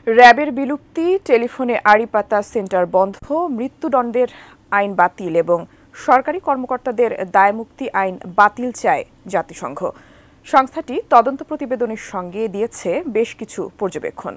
র্যাবের বিলুপ্তি, টেলিফোনে আড়ি পাতা সেন্টার বন্ধ, মৃত্যুদণ্ডের আইন বাতিল এবং সরকারি কর্মকর্তাদের দায়মুক্তি আইন বাতিল চায় জাতিসংঘ। সংস্থাটি তদন্ত প্রতিবেদনের সঙ্গে দিয়েছে বেশ কিছু পর্যবেক্ষণ।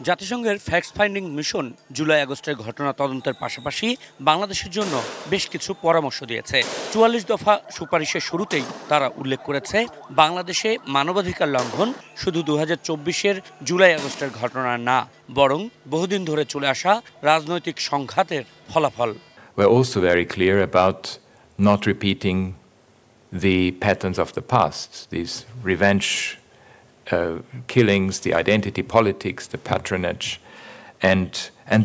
জাতিসংঘের ফ্যাক্ট ফাইন্ডিং মিশন জুলাই আগস্টের ঘটনা তদন্তের পাশাপাশি বাংলাদেশের জন্য বেশ কিছু পরামর্শ দিয়েছে। ৪৪ দফা সুপারিশের শুরুতেই তারা উল্লেখ করেছে, বাংলাদেশে মানবাধিকার লঙ্ঘন শুধু ২০২৪-এর জুলাই আগস্টের ঘটনা না, বরং বহুদিন ধরে চলে আসা রাজনৈতিক সংঘাতের ফলাফল। We're also very clear about not repeating the patterns of the past, these revenge killings, the identity politics, the patronage, and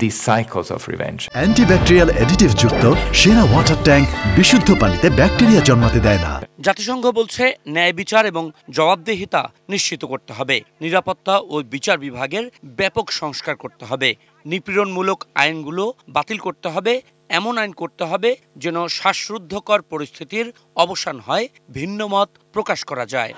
these cycles of revenge. Antibacterial additive যুক্ত সেরা ওয়াটার ট্যাঙ্ক বিশুদ্ধ পানিতে ব্যাকটেরিয়া জন্মাতে দেয় না। জাতিসংঘ বলছে, ন্যায় বিচার এবং জবাবদিহিতা নিশ্চিত করতে হবে, নিরাপত্তা ও বিচার বিভাগের ব্যাপক সংস্কার করতে হবে, নিপীড়নমূলক আইনগুলো বাতিল করতে হবে, এমন আইন করতে হবে যেন শ্বাসরুদ্ধকর পরিস্থিতির অবসান হয়, ভিন্ন মত প্রকাশ করা যায়।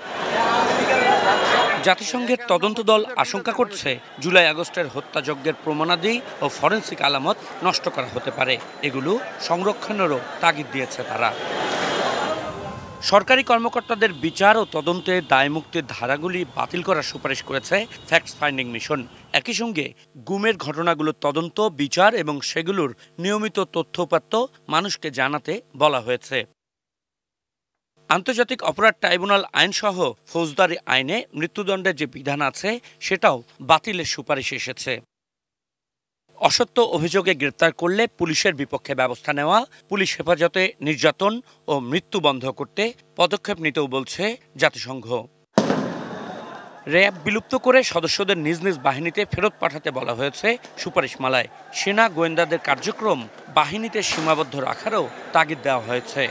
জাতিসংঘের তদন্ত দল আশঙ্কা করছে, জুলাই আগস্টের হত্যাযজ্ঞের প্রমাণাদি ও ফরেনসিক আলামত নষ্ট করা হতে পারে। এগুলো সংরক্ষণেরও তাগিদ দিয়েছে তারা। সরকারি কর্মকর্তাদের বিচার ও তদন্তে দায়মুক্তির ধারাগুলি বাতিল করার সুপারিশ করেছে ফ্যাক্ট ফাইন্ডিং মিশন। একই সঙ্গে গুমের ঘটনাগুলোর তদন্ত, বিচার এবং সেগুলোর নিয়মিত তথ্যউপাত্ত মানুষকে জানাতে বলা হয়েছে। আন্তর্জাতিক অপরাধ ট্রাইব্যুনাল আইনসহ ফৌজদারি আইনে মৃত্যুদণ্ডের যে বিধান আছে সেটাও বাতিলের সুপারিশ এসেছে। অসত্য অভিযোগে গ্রেপ্তার করলে পুলিশের বিপক্ষে ব্যবস্থা নেওয়া, পুলিশ হেফাজতে নির্যাতন ও মৃত্যু বন্ধ করতে পদক্ষেপ নিতেও বলছে জাতিসংঘ। র্যাব বিলুপ্ত করে সদস্যদের নিজ নিজ বাহিনীতে ফেরত পাঠাতে বলা হয়েছে সুপারিশমালায়। সেনা গোয়েন্দাদের কার্যক্রম বাহিনীতে সীমাবদ্ধ রাখারও তাগিদ দেওয়া হয়েছে।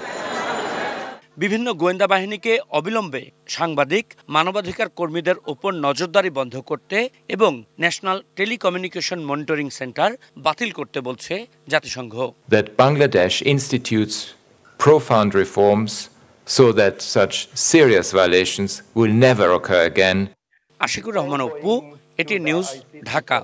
বিভিন্ন গোয়েন্দা বাহিনীকে অবিলম্বে সাংবাদিক, মানবাধিকার কর্মীদের ওপর নজরদারি বন্ধ করতে এবং ন্যাশনাল টেলিকমিউনিকেশন মনিটরিং সেন্টার বাতিল করতে বলছে জাতিসংঘ। That Bangladesh institutes profound reforms so that such serious violations will never occur again. Ashikur Rahman Apu, এটি নিউজ, ঢাকা।